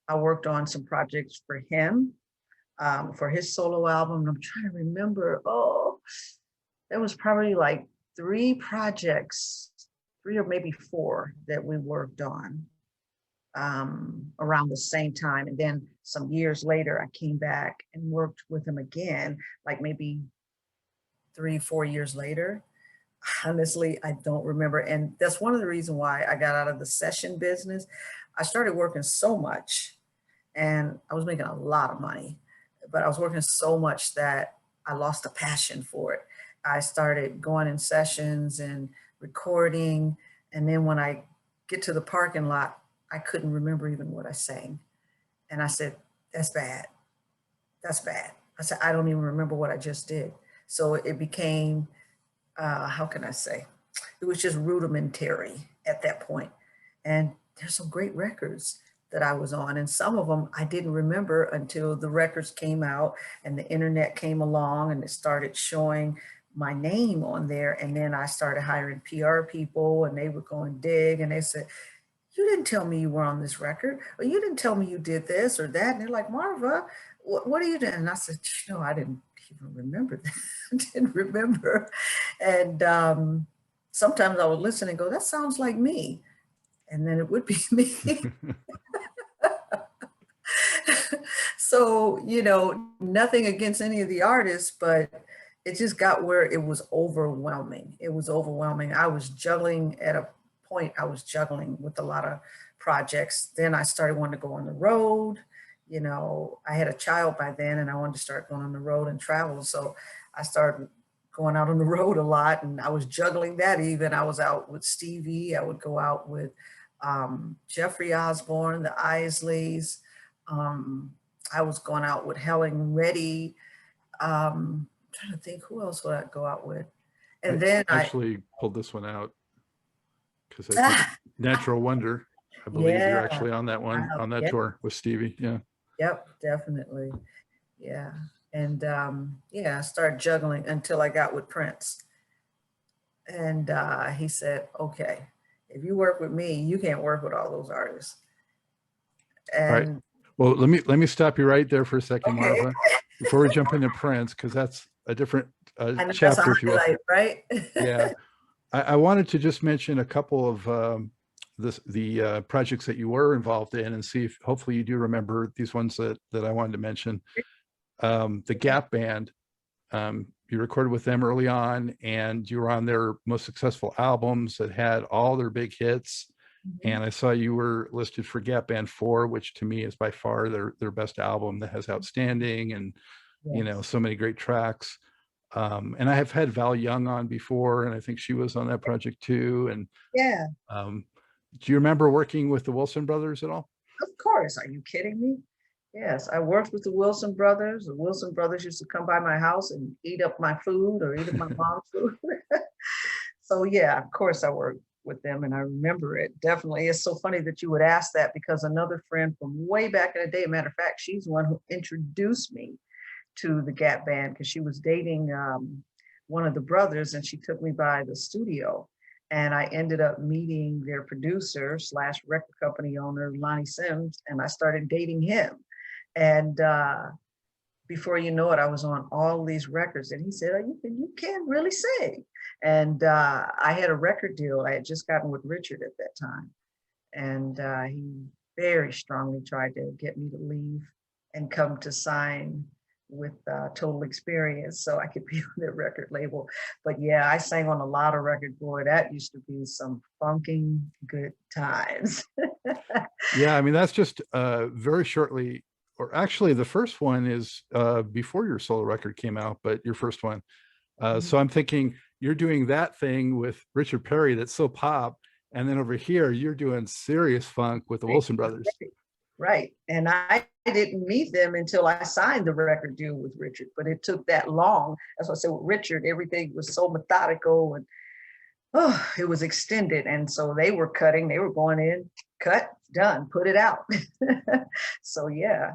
I worked on some projects for him. for his solo album. And I'm trying to remember, there was probably like 3 projects, 3 or maybe 4 that we worked on around the same time. And then some years later, I came back and worked with him again, like maybe 3, 4 years later. Honestly, I don't remember. And that's one of the reasons why I got out of the session business. I started working so much and I was making a lot of money, but I was working so much that I lost a passion for it. I started going in sessions and recording. And then when I get to the parking lot, I couldn't remember even what I sang. And I said, that's bad. That's bad. I said, I don't even remember what I just did. So it became, how can I say? It was just rudimentary at that point. And there's some great records that I was on. And some of them I didn't remember until the records came out and the internet came along and it started showing my name on there. And then I started hiring PR people and they would go and dig and they said, you didn't tell me you were on this record, or you didn't tell me you did this or that. And they're like, Marva, what are you doing? And I said, no, I didn't even remember that. I didn't remember. And sometimes I would listen and go, that sounds like me. And then it would be me. So, nothing against any of the artists, but it just got where it was overwhelming. It was overwhelming. I was juggling at a point, I was juggling with a lot of projects. Then I started wanting to go on the road. I had a child by then and I wanted to start going on the road and travel. So I started going out on the road a lot and I was juggling that even. I was out with Stevie. I would go out with Jeffrey Osborne, the Isleys. I was going out with Helen Reddy. I'm trying to think, who else would I go out with? And then I actually pulled this one out because I think Natural Wonder, I believe you're actually on that one, on that tour with Stevie. Yeah. Yep, definitely. Yeah. And I started juggling until I got with Prince. And he said, okay, if you work with me, you can't work with all those artists. And all right. Well, let me stop you right there for a second, Marva, before we jump into Prince, because that's a different chapter, if you will. Right? Yeah. I wanted to just mention a couple of the projects that you were involved in and see if hopefully you do remember these ones that I wanted to mention. The Gap Band, you recorded with them early on and you were on their most successful albums that had all their big hits. Mm-hmm. And I saw you were listed for Gap Band 4, which to me is by far their best album that has Outstanding and, so many great tracks. And I have had Val Young on before, and I think she was on that project too. And do you remember working with the Wilson brothers at all? Of course. Are you kidding me? Yes, I worked with the Wilson brothers. The Wilson brothers used to come by my house and eat up my food or eat up my mom's food. So yeah, of course I worked with them and I remember it. Definitely. It's so funny that you would ask that because another friend from way back in the day, matter of fact, she's the one who introduced me to the Gap Band because she was dating one of the brothers and she took me by the studio and I ended up meeting their producer / record company owner, Lonnie Sims, and I started dating him. And before you know it, I was on all these records and he said, oh, you can really sing. And I had a record deal. I had just gotten with Richard at that time. And he very strongly tried to get me to leave and come to sign with Total Experience so I could be on their record label. But yeah, I sang on a lot of records. Boy, that used to be some funking good times. Yeah, I mean, that's just very shortly, or actually the first one is before your solo record came out, but your first one. So I'm thinking you're doing that thing with Richard Perry that's so pop, and then over here you're doing serious funk with the Wilson brothers. Right. And I didn't meet them until I signed the record deal with Richard, but it took that long. That's why I said with Richard, everything was so methodical and it was extended. And so they were cutting, they were going in, cut, done, put it out. So yeah.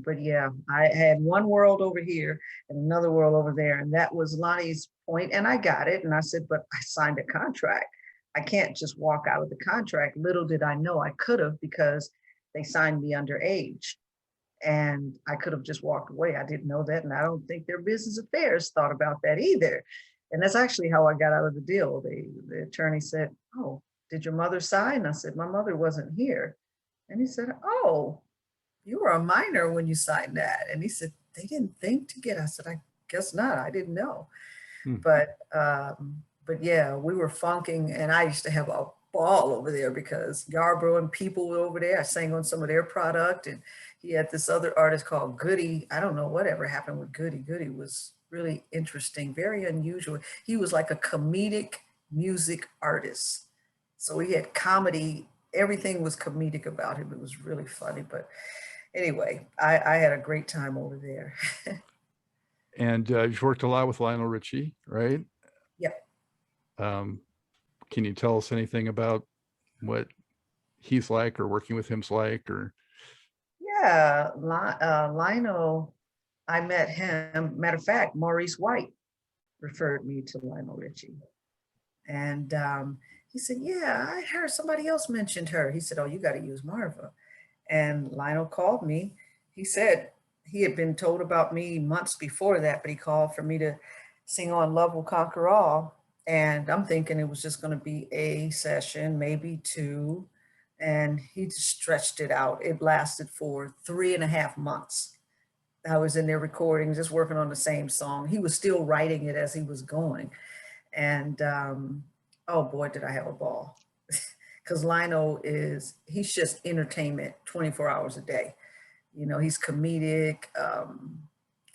But yeah, I had one world over here and another world over there. And that was Lonnie's point, and I got it. And I said, but I signed a contract. I can't just walk out of the contract. Little did I know I could have, because they signed me underage. And I could have just walked away. I didn't know that. And I don't think their business affairs thought about that either. And that's actually how I got out of the deal. The attorney said, "Oh, did your mother sign?" I said, "My mother wasn't here." And he said, "Oh, you were a minor when you signed that." And he said, "They didn't think to get." I said, "I guess not. I didn't know." Hmm. But yeah, we were funking, and I used to have a ball over there because Yarborough and people were over there. I sang on some of their product, and he had this other artist called Goody. I don't know whatever happened with Goody. Goody was really interesting, very unusual. He was like a comedic music artist. So he had comedy, everything was comedic about him. It was really funny. But anyway, I had a great time over there. And you've worked a lot with Lionel Richie, right? Yep. Um, can you tell us anything about what he's like or working with him's like? Or Yeah, Lionel, I met him. Matter of fact, Maurice White referred me to Lionel Richie. And he said, "Yeah, I heard somebody else mentioned her." He said, "Oh, you got to use Marva." And Lionel called me. He said he had been told about me months before that, but he called for me to sing on Love Will Conquer All. And I'm thinking it was just going to be a session, maybe two. And he just stretched it out. It lasted for 3.5 months. I was in there recording, just working on the same song. He was still writing it as he was going. And oh boy, did I have a ball. Because Lionel he's just entertainment 24 hours a day. You know, he's comedic,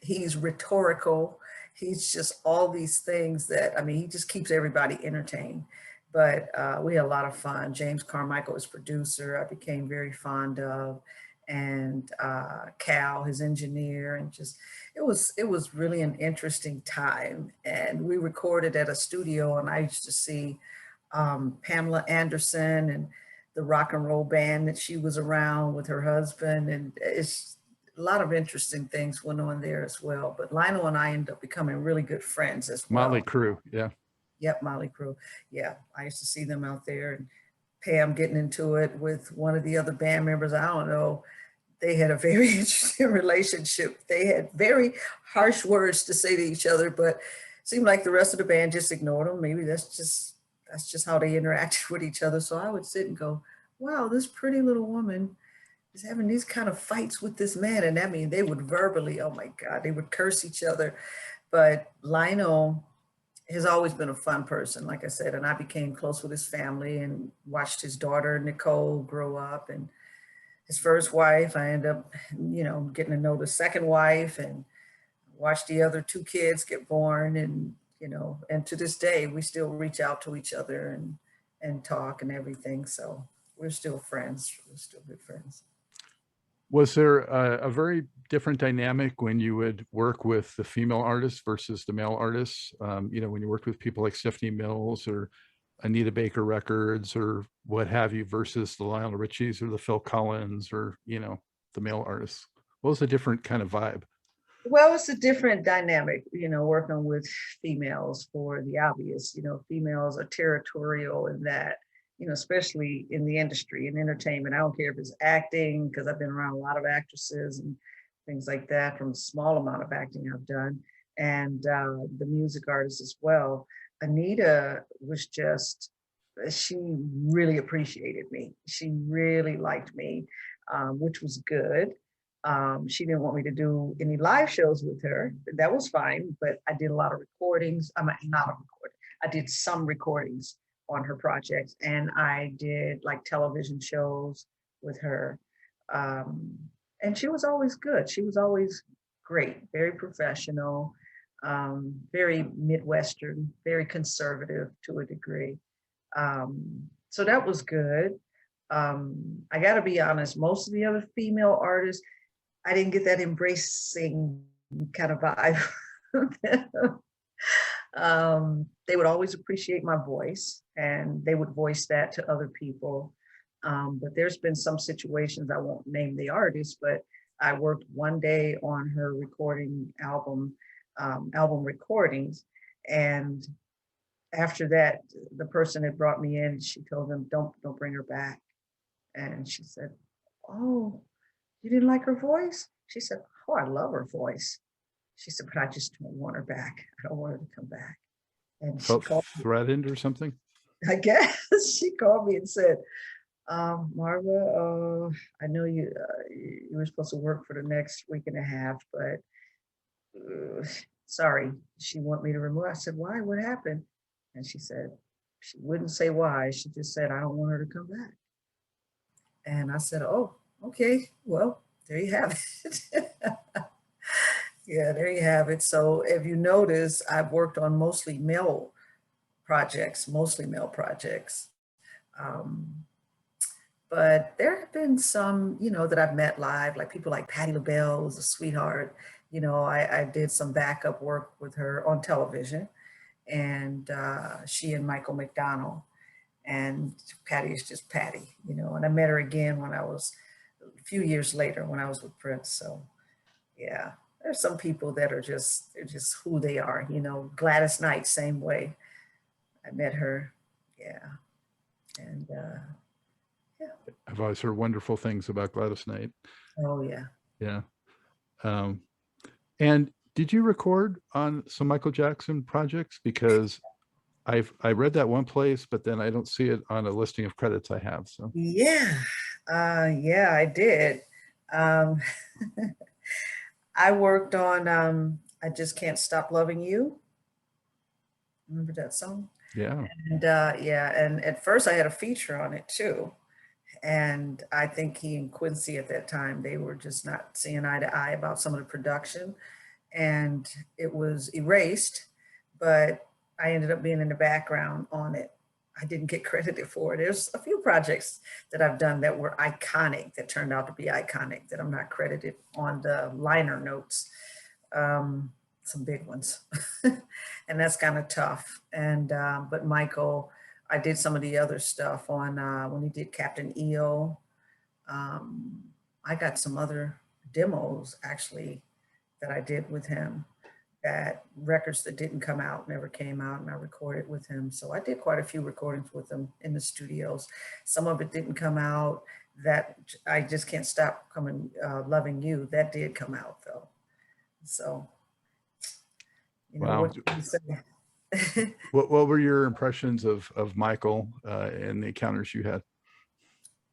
he's rhetorical, he's just all these things that, I mean, he just keeps everybody entertained. But we had a lot of fun. James Carmichael is producer, I became very fond of, and Cal, his engineer, and just, it was really an interesting time. And we recorded at a studio, and I used to see Pamela Anderson and the rock and roll band that she was around with her husband. And it's a lot of interesting things went on there as well. But Lionel and I ended up becoming really good friends as well. Motley Crue, yeah. Yep, Motley Crue. Yeah, I used to see them out there, and Pam getting into it with one of the other band members. I don't know. They had a very interesting relationship. They had very harsh words to say to each other, but it seemed like the rest of the band just ignored them. Maybe that's just how they interacted with each other. So I would sit and go, "Wow, this pretty little woman is having these kind of fights with this man." And I mean, they would verbally, oh my God, they would curse each other. But Lionel has always been a fun person, like I said, and I became close with his family and watched his daughter, Nicole, grow up. And his first wife, I ended up, getting to know the second wife, and watch the other two kids get born. And and to this day we still reach out to each other and talk and everything. So we're still friends. We're still good friends. Was there a very different dynamic when you would work with the female artists versus the male artists? When you worked with people like Stephanie Mills or Anita Baker Records or what have you versus the Lionel Richies or the Phil Collins or, the male artists? What was a different kind of vibe? Well, it's a different dynamic, working with females for the obvious. Females are territorial in that, especially in the industry and entertainment. I don't care if it's acting, because I've been around a lot of actresses and things like that from the small amount of acting I've done, and the music artists as well. Anita was just, she really appreciated me. She really liked me, which was good. She didn't want me to do any live shows with her. That was fine, but I did a lot of recordings. I mean, not a recording. I did some recordings on her projects, and I did like television shows with her. And she was always good. She was always great, very professional, very Midwestern, very conservative to a degree. So that was good. I got to be honest, most of the other female artists, I didn't get that embracing kind of vibe. They would always appreciate my voice, and they would voice that to other people. But there's been some situations, I won't name the artist, but I worked one day on her recording album recordings. And after that, the person that brought me in, she told them, don't bring her back. And she said, "Oh, You didn't like her voice? She said, oh, I love her voice. She said, but I just don't want her back. I don't want her to come back. And she Felt called me, threatened or something? I guess she called me and said, Marva, I know you were supposed to work for the next week and a half, but sorry, she want me to remove. I said, why? What happened? And she said, she wouldn't say why. She just said, I don't want her to come back. And I said, oh, okay, well, there you have it. Yeah, there you have it. So if you notice, I've worked on mostly male projects, Um, but there have been some, that I've met live, like people like Patti LaBelle was a sweetheart. I did some backup work with her on television, and she and Michael McDonald. And Patty is just Patty, and I met her again when I was a few years later when I was with Prince. So yeah, there's some people that they're just who they are, Gladys Knight, same way. I met her. Yeah. And yeah. I've always heard wonderful things about Gladys Knight. Oh yeah. Yeah. And did you record on some Michael Jackson projects? Because I read that one place, but then I don't see it on a listing of credits I have. So Yeah. Yeah, I did. Um, I worked on I Just Can't Stop Loving You. Remember that song? yeah. And yeah, and at first I had a feature on it too. And I think he and Quincy at that time, they were just not seeing eye to eye about some of the production. And it was erased, but I ended up being in the background on it. I didn't get credited for it. There's a few projects that I've done that were iconic, that turned out to be iconic, that I'm not credited on the liner notes. Some big ones. And that's kind of tough. And but Michael, I did some of the other stuff on when he did Captain EO. I got some other demos actually that I did with him, that records that didn't come out, never came out, and I recorded with him. So I did quite a few recordings with him in the studios. Some of it didn't come out. That I Just Can't Stop Coming Loving You, that did come out though. So, Wow. what can you say? What were your impressions of Michael and the encounters you had?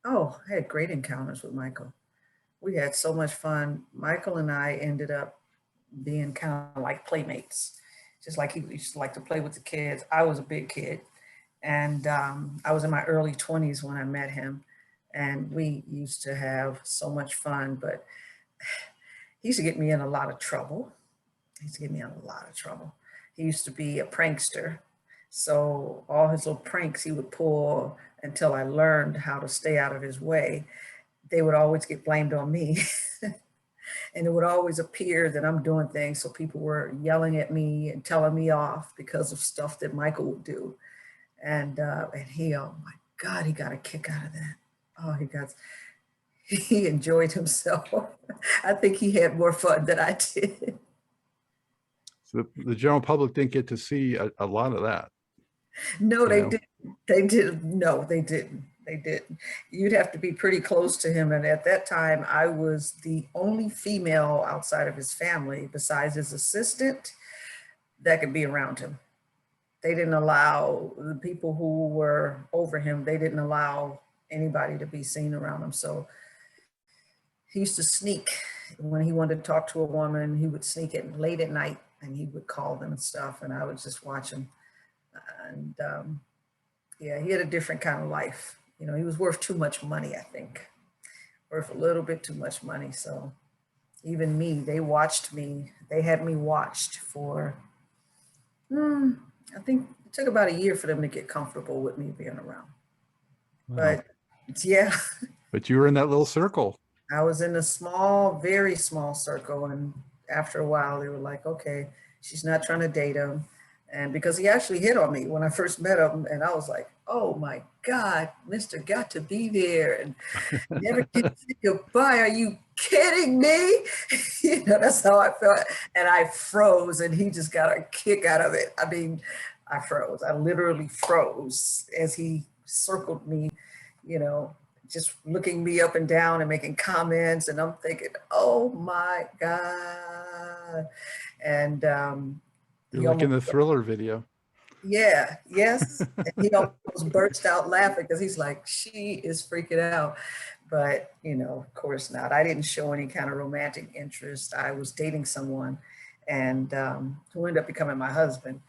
Oh, I had great encounters with Michael. We had so much fun. Michael and I ended up being kind of like playmates, just like he used to like to play with the kids. I was a big kid, and I was in my early 20s when I met him, and we used to have so much fun. But he used to get me in a lot of trouble. He used to be a prankster. So all his little pranks he would pull until I learned how to stay out of his way, they would always get blamed on me. And it would always appear that I'm doing things. So people were yelling at me and telling me off because of stuff that Michael would do. And he, oh my God, he got a kick out of that. Oh, he enjoyed himself. I think he had more fun than I did. So the general public didn't get to see a lot of that. No, they didn't. They didn't. No, they didn't. They didn't. You'd have to be pretty close to him. And at that time, I was the only female outside of his family, besides his assistant, that could be around him. They didn't allow the people who were over him, they didn't allow anybody to be seen around him. So he used to sneak. When he wanted to talk to a woman, he would sneak it late at night and he would call them and stuff. And I would just watch him. And yeah, he had a different kind of life. He was worth too much money, I think. Worth a little bit too much money. So even me, they watched me. They had me watched for, I think it took about a year for them to get comfortable with me being around. Wow. But yeah. But you were in that little circle. I was in a small, very small circle. And after a while, they were like, okay, she's not trying to date him. And because he actually hit on me when I first met him, and I was like, oh my God, Mr. Got to Be There, and never get to say goodbye. Are you kidding me? That's how I felt. And I froze, and he just got a kick out of it. I mean, I froze. I literally froze as he circled me, just looking me up and down and making comments. And I'm thinking, oh my God. And You're he like in almost, the Thriller video. yeah, yes. And he almost burst out laughing because he's like, she is freaking out. But, you know, of course not. I didn't show any kind of romantic interest. I was dating someone and who ended up becoming my husband.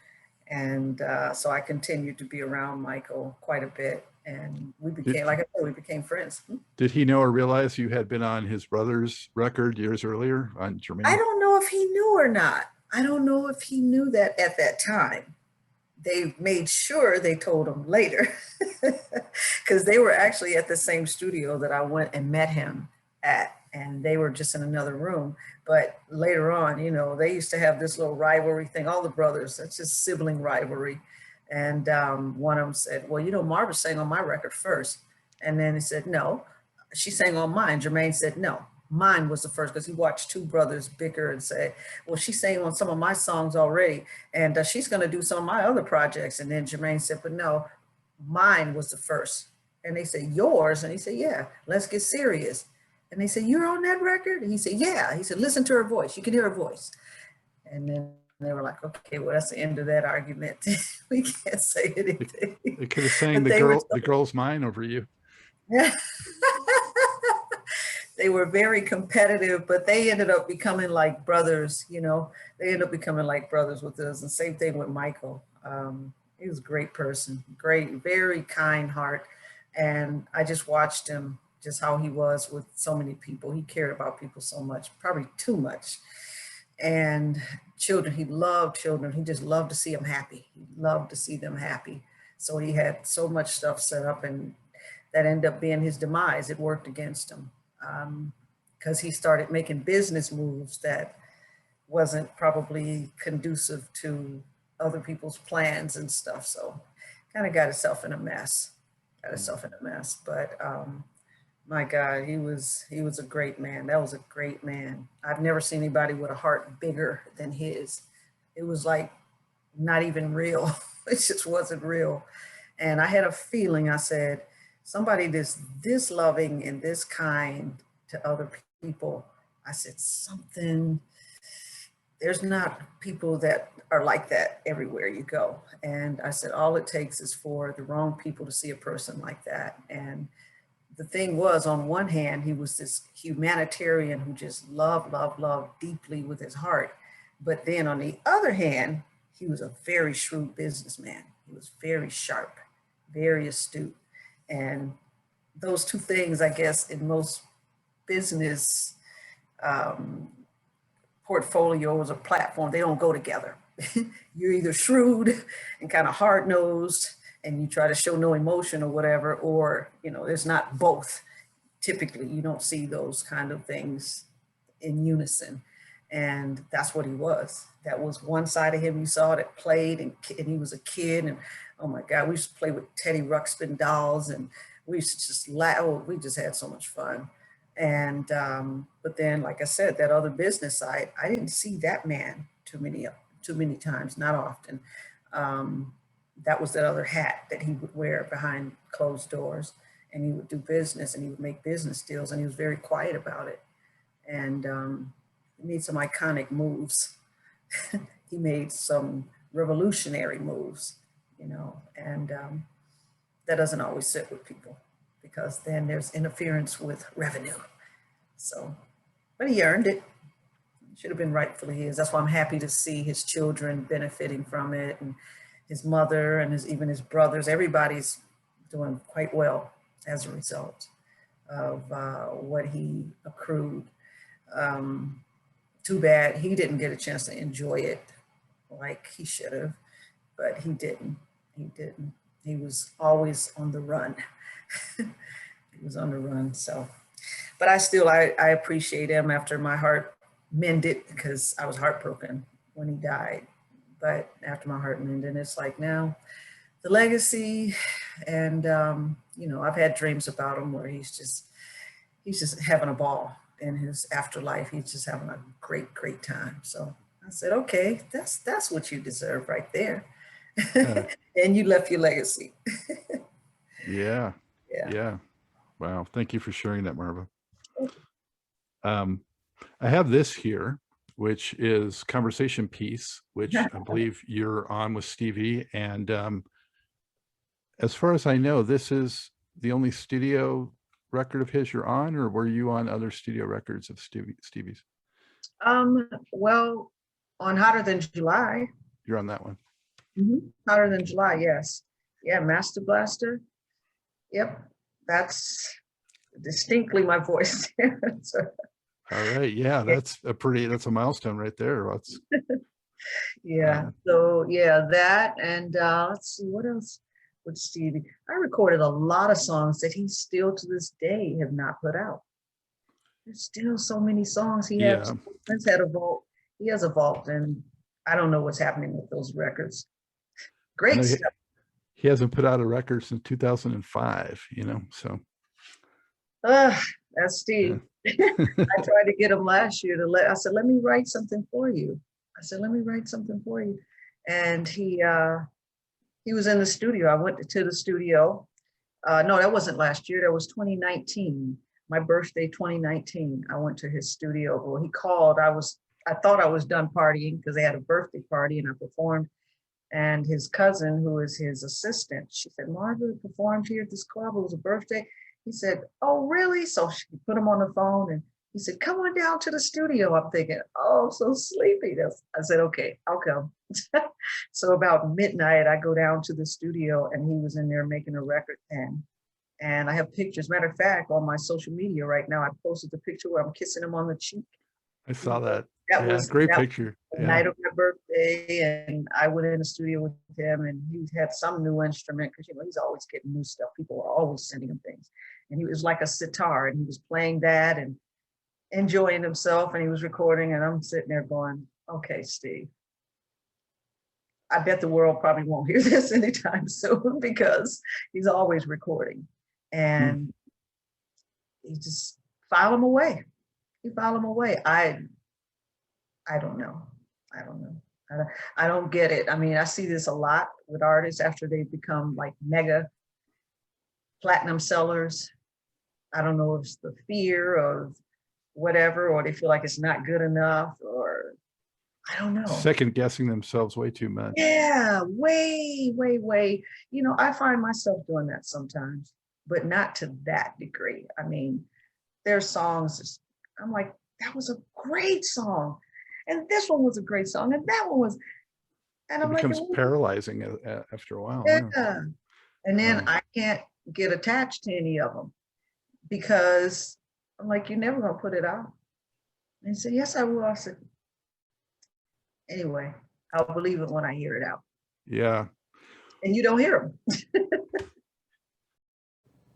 And so I continued to be around Michael quite a bit. And we Did, became, like I said, we became friends. did he know or realize you had been on his brother's record years earlier on I Jermaine? don't know if he knew or not. I don't know if he knew that at that time. They made sure they told him later because they were actually at the same studio that I went and met him at, and they were just in another room. But later on, you know, they used to have this little rivalry thing, all the brothers, that's just sibling rivalry. And one of them said, well, you know, Marva sang on my record first. And then he said, no, she sang on mine. Jermaine said, no, mine was the first, because he watched two brothers bicker and say, well, she sang on some of my songs already, and she's going to do some of my other projects. And then Jermaine said, but no, mine was the first. And they said, yours? And he said, yeah, let's get serious. And they said, you're on that record? And he said, yeah. He said, listen to her voice. You can hear her voice. And then they were like, okay, well, that's the end of that argument. We can't say anything. They could have sang But the girl's mine over you. Yeah. They were very competitive, but they ended up becoming like brothers, you know. They ended up becoming like brothers with us. And same thing with Michael. He was a great person, great, very kind heart. And I just watched him, just how he was with so many people. He cared about people so much, probably too much. And children, he loved children. He just loved to see them happy. He loved to see them happy. So he had so much stuff set up, and that ended up being his demise. It worked against him because he started making business moves that wasn't probably conducive to other people's plans and stuff. So kind of got himself in a mess, But my God, he was a great man. That was a great man. I've never seen anybody with a heart bigger than his. It was like not even real. It just wasn't real. And I had a feeling, I said, somebody this loving and this kind to other people, I said, there's not people that are like that everywhere you go. And I said, all it takes is for the wrong people to see a person like that. And the thing was, on one hand, he was this humanitarian who just loved deeply with his heart. But then on the other hand, he was a very shrewd businessman. He was very sharp, very astute. And those two things, I guess, in most business portfolios or platform, they don't go together. You're either shrewd and kind of hard-nosed and you try to show no emotion or whatever, or, you know, there's not both. Typically, you don't see those kind of things in unison. And that's what he was. That was one side of him you saw that played, and he was a kid, and oh my God, we used to play with Teddy Ruxpin dolls, and we used to just laugh. Oh, we just had so much fun. And but then, like I said, that other business side, I didn't see that man too many times, not often. That was that other hat that he would wear behind closed doors, and he would do business and he would make business deals, and he was very quiet about it. And he made some iconic moves. He made some revolutionary moves, you know, and that doesn't always sit with people, because then there's interference with revenue. So, but he earned it. Should have been rightfully his. That's why I'm happy to see his children benefiting from it, and his mother and even his brothers. Everybody's doing quite well as a result of what he accrued. Too bad he didn't get a chance to enjoy it like he should have, but he didn't. He was always on the run. He was on the run. So, but I appreciate him after my heart mended, because I was heartbroken when he died. But after my heart mended, it's like now the legacy, and you know, I've had dreams about him where he's just having a ball in his afterlife. He's just having a great time. So I said, okay, that's what you deserve right there. And you left your legacy. Yeah. Wow. Thank you for sharing that, Marva. I have this here, which is Conversation Piece, which I believe you're on with Stevie. And as far as I know, this is the only studio record of his you're on, or were you on other studio records of Stevie's? Well, on Hotter Than July. You're on that one. Hotter Than July, yes. Yeah, Master Blaster. Yep, that's distinctly my voice. So, all right. Yeah, that's a milestone right there. That's yeah. So yeah, that, and let's see what else with Stevie. I recorded a lot of songs that he still to this day have not put out. There's still so many songs he has. Prince had a vault. He has a vault, and I don't know what's happening with those records. Great stuff. He hasn't put out a record since 2005, so. That's Steve. Yeah. I tried to get him last year I said, let me write something for you. And he was in the studio. I went to the studio. No, that wasn't last year. That was 2019. My birthday, 2019. I went to his studio. Well, he called. I thought I was done partying because they had a birthday party and I performed. And his cousin, who is his assistant, she said, Marva performed here at this club. It was a birthday. He said, oh, really? So she put him on the phone and he said, come on down to the studio. I'm thinking, oh, I'm so sleepy. I said, okay, I'll come. So about midnight, I go down to the studio and he was in there making a record pen. And I have pictures. Matter of fact, on my social media right now, I posted the picture where I'm kissing him on the cheek. I saw that. That was a great picture. The night of my birthday, and I went in the studio with him, and he had some new instrument because he's always getting new stuff. People are always sending him things, and he was like a sitar, and he was playing that and enjoying himself, and he was recording, and I'm sitting there going, "Okay, Steve, I bet the world probably won't hear this anytime soon because he's always recording," and he just file him away. I don't know. I don't get it. I mean, I see this a lot with artists after they become like mega platinum sellers. I don't know if it's the fear of whatever, or they feel like it's not good enough, or I don't know. Second guessing themselves way too much. Yeah, way. I find myself doing that sometimes, but not to that degree. I mean, there's songs, I'm like, that was a great song. And this one was a great song. And that one was, and I'm it becomes like, paralyzing after a while. Yeah. And then I can't get attached to any of them because I'm like, you're never going to put it out. And he said, yes, I will. I said, anyway, I'll believe it when I hear it out. Yeah. And you don't hear them.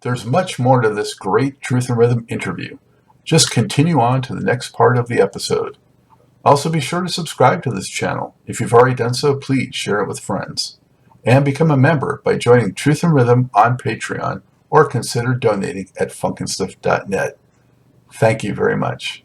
There's much more to this great Truth and Rhythm interview. Just continue on to the next part of the episode. Also, be sure to subscribe to this channel. If you've already done so, please share it with friends. And become a member by joining Truth and Rhythm on Patreon or consider donating at funkinstuff.net. Thank you very much.